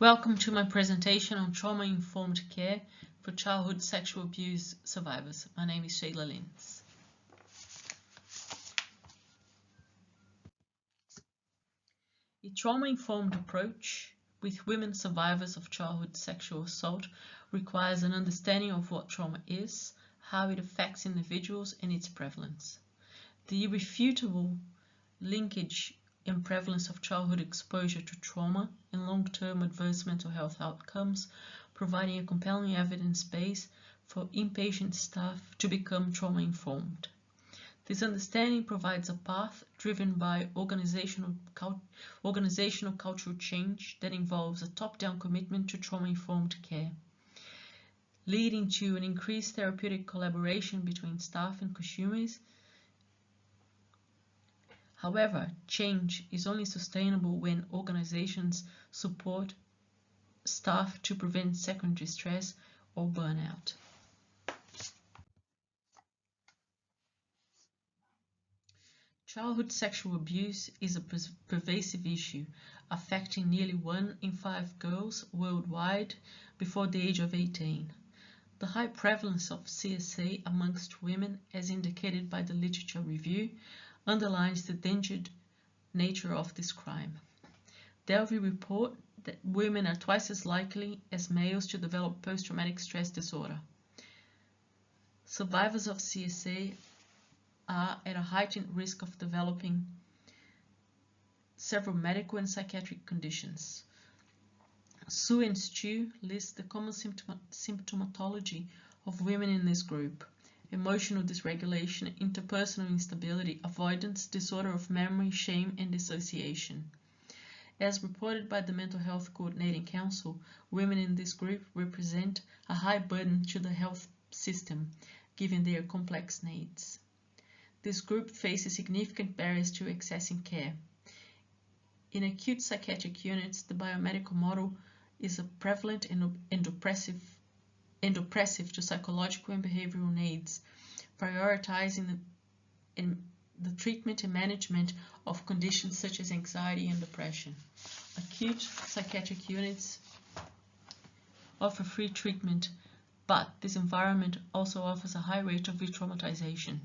Welcome to my presentation on trauma-informed care for childhood sexual abuse survivors. My name is Sheila Lintz. A trauma-informed approach with women survivors of childhood sexual assault requires an understanding of what trauma is, how it affects individuals, and its prevalence. The irrefutable linkage and prevalence of childhood exposure to trauma and long-term adverse mental health outcomes, providing a compelling evidence base for inpatient staff to become trauma-informed. This understanding provides a path driven by organizational cultural change that involves a top-down commitment to trauma-informed care, leading to an increased therapeutic collaboration between staff and consumers. However, change is only sustainable when organizations support staff to prevent secondary stress or burnout. Childhood sexual abuse is a pervasive issue affecting nearly 1 in 5 girls worldwide before the age of 18. The high prevalence of CSA amongst women, as indicated by the literature review, underlines the endangered nature of this crime. Delvey report that women are twice as likely as males to develop post-traumatic stress disorder. Survivors of CSA are at a heightened risk of developing several medical and psychiatric conditions. Sue and Stu list the common symptomatology of women in this group: emotional dysregulation, interpersonal instability, avoidance, disorder of memory, shame, and dissociation. As reported by the Mental Health Coordinating Council, women in this group represent a high burden to the health system, given their complex needs. This group faces significant barriers to accessing care. In acute psychiatric units, the biomedical model is a prevalent and oppressive to psychological and behavioral needs, prioritizing the treatment and management of conditions such as anxiety and depression. Acute psychiatric units offer free treatment, but this environment also offers a high rate of re-traumatization.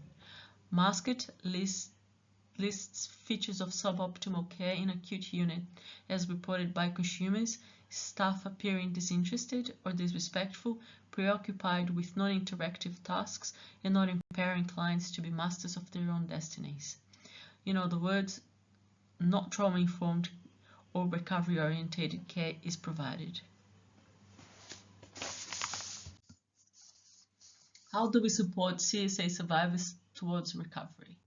Maskett lists features of suboptimal care in acute unit, as reported by consumers: staff appearing disinterested or disrespectful, preoccupied with non-interactive tasks, and not empowering clients to be masters of their own destinies. In other words, not trauma-informed or recovery-oriented care is provided. How do we support CSA survivors towards recovery?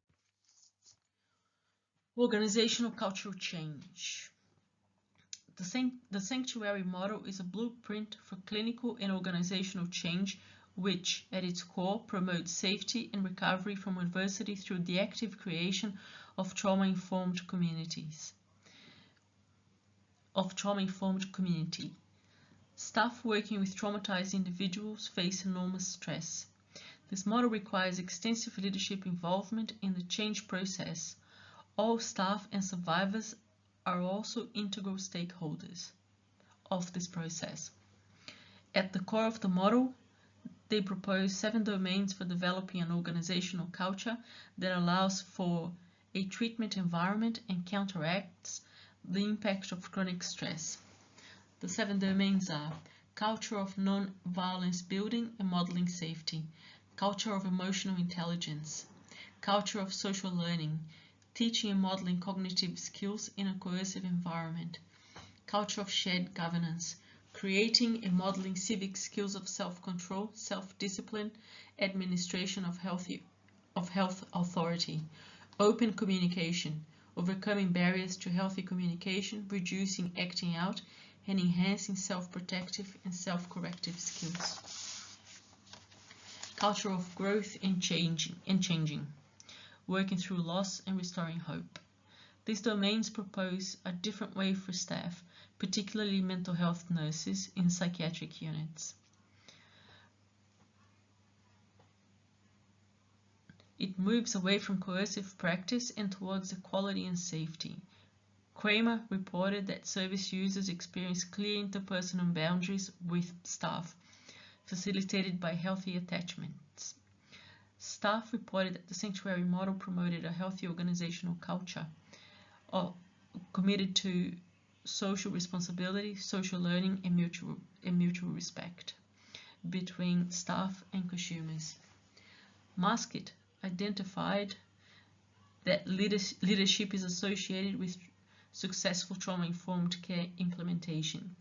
Organizational cultural change. The Sanctuary model is a blueprint for clinical and organizational change which, at its core, promotes safety and recovery from adversity through the active creation of trauma-informed community. Staff working with traumatized individuals face enormous stress. This model requires extensive leadership involvement in the change process. All staff and survivors are also integral stakeholders of this process. At the core of the model, they propose 7 domains for developing an organizational culture that allows for a treatment environment and counteracts the impact of chronic stress. The 7 domains are: culture of non-violence building and modeling safety, culture of emotional intelligence, culture of social learning, teaching and modeling cognitive skills in a coercive environment, culture of shared governance, creating and modeling civic skills of self-control, self-discipline, administration of health authority, open communication, overcoming barriers to healthy communication, reducing acting out, and enhancing self-protective and self-corrective skills. Culture of growth and changing, working through loss and restoring hope. These domains propose a different way for staff, particularly mental health nurses in psychiatric units. It moves away from coercive practice and towards equality and safety. Kramer reported that service users experience clear interpersonal boundaries with staff, facilitated by healthy attachments. Staff reported that the sanctuary model promoted a healthy organizational culture committed to social responsibility, social learning, and mutual respect between staff and consumers. Maskett identified that leadership is associated with successful trauma-informed care implementation,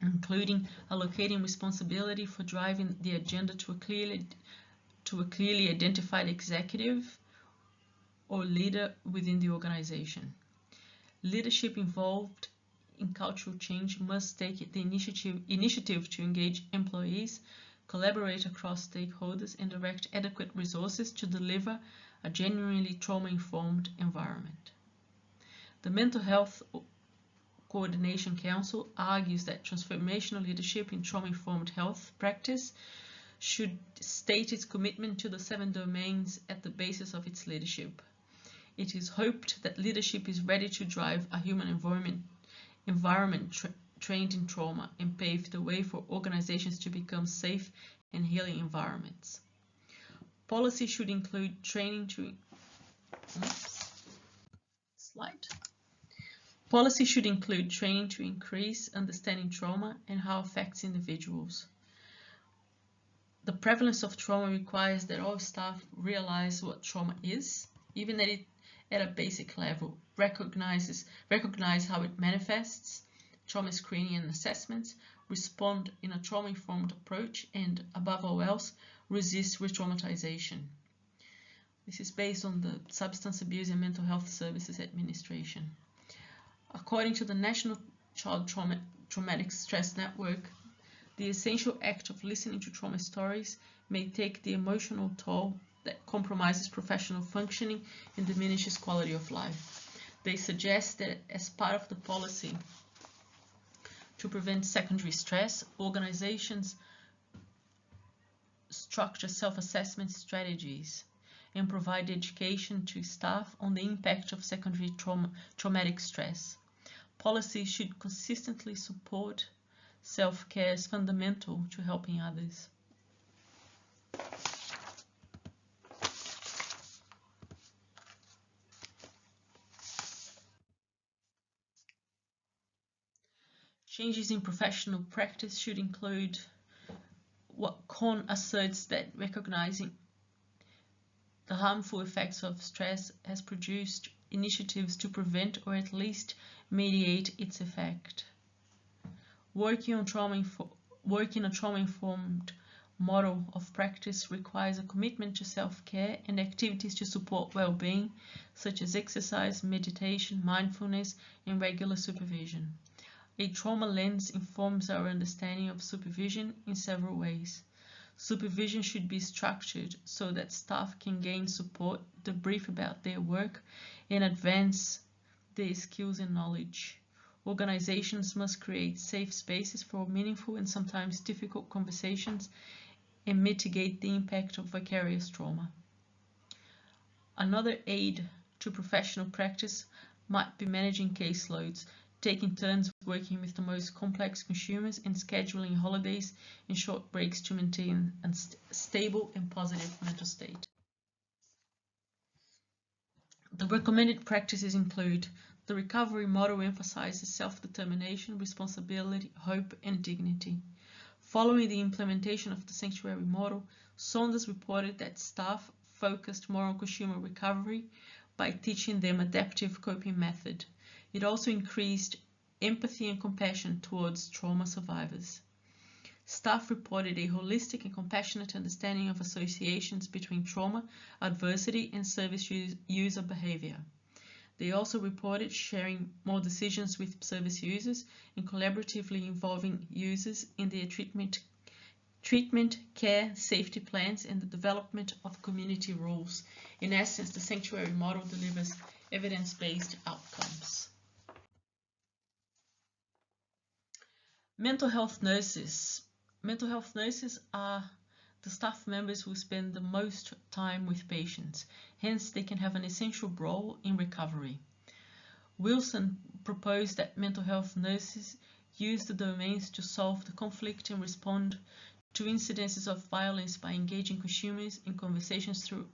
including allocating responsibility for driving the agenda to a clearly identified executive or leader within the organization. Leadership involved in cultural change must take the initiative to engage employees, collaborate across stakeholders, and direct adequate resources to deliver a genuinely trauma-informed environment. The Mental Health Coordination Council argues that transformational leadership in trauma-informed health practice should state its commitment to the 7 domains at the basis of its leadership. It is hoped that leadership is ready to drive a human environment trained in trauma and pave the way for organizations to become safe and healing environments. Policy should include training to Policy should include training to increase understanding trauma and how it affects individuals. The prevalence of trauma requires that all staff realize what trauma is, even at a basic level, recognize how it manifests, trauma screening and assessments, respond in a trauma-informed approach, and above all else, resist re-traumatization. This is based on the Substance Abuse and Mental Health Services Administration. According to the National Child Traumatic Stress Network, the essential act of listening to trauma stories may take the emotional toll that compromises professional functioning and diminishes quality of life. They suggest that as part of the policy to prevent secondary stress, organizations structure self-assessment strategies and provide education to staff on the impact of secondary traumatic stress. Policy should consistently support self-care as fundamental to helping others. Changes in professional practice should include what Kohn asserts that recognizing the harmful effects of stress has produced initiatives to prevent or at least mediate its effect. Working a trauma-informed model of practice requires a commitment to self-care and activities to support well-being, such as exercise, meditation, mindfulness, and regular supervision. A trauma lens informs our understanding of supervision in several ways. Supervision should be structured so that staff can gain support, debrief about their work, and advance their skills and knowledge. Organizations must create safe spaces for meaningful and sometimes difficult conversations and mitigate the impact of vicarious trauma. Another aid to professional practice might be managing caseloads, taking turns working with the most complex consumers, and scheduling holidays and short breaks to maintain a stable and positive mental state. The recommended practices include: the recovery model emphasizes self-determination, responsibility, hope, and dignity. Following the implementation of the sanctuary model, Saunders reported that staff focused more on consumer recovery by teaching them adaptive coping method. It also increased empathy and compassion towards trauma survivors. Staff reported a holistic and compassionate understanding of associations between trauma, adversity, and service user behavior. They also reported sharing more decisions with service users and collaboratively involving users in their treatment, care, safety plans, and the development of community rules. In essence, the sanctuary model delivers evidence-based outcomes. Mental health nurses. Mental health nurses are the staff members who spend the most time with patients. Hence, they can have an essential role in recovery. Wilson proposed that mental health nurses use the domains to solve the conflict and respond to incidences of violence by engaging consumers in conversations through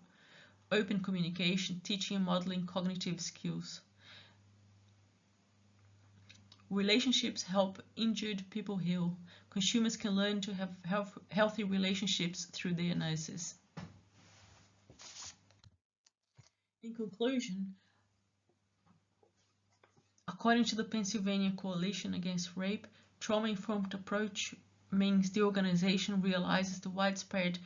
open communication, teaching and modeling cognitive skills. Relationships help injured people heal. Consumers can learn to have healthy relationships through their nurses. In conclusion, according to the Pennsylvania Coalition Against Rape, trauma-informed approach means the organization realizes the widespread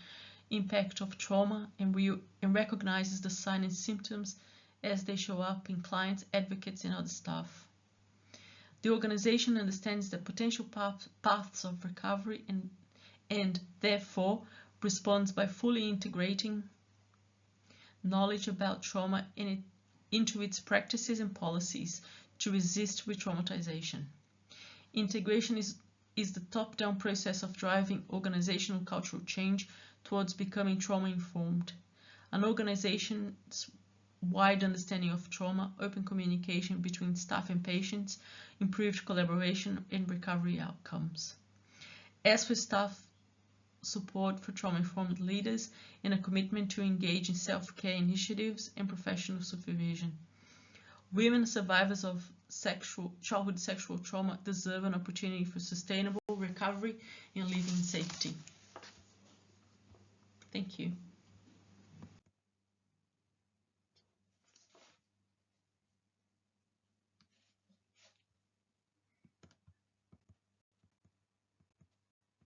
impact of trauma and recognizes the signs and symptoms as they show up in clients, advocates, and other staff. The organization understands the potential paths of recovery and therefore responds by fully integrating knowledge about trauma into its practices and policies to resist re-traumatization. Integration is the top-down process of driving organizational cultural change towards becoming trauma-informed. An organization's wide understanding of trauma, open communication between staff and patients, improved collaboration and recovery outcomes. As for staff support for trauma-informed leaders and a commitment to engage in self-care initiatives and professional supervision. Women survivors of childhood sexual trauma deserve an opportunity for sustainable recovery and living in safety. Thank you.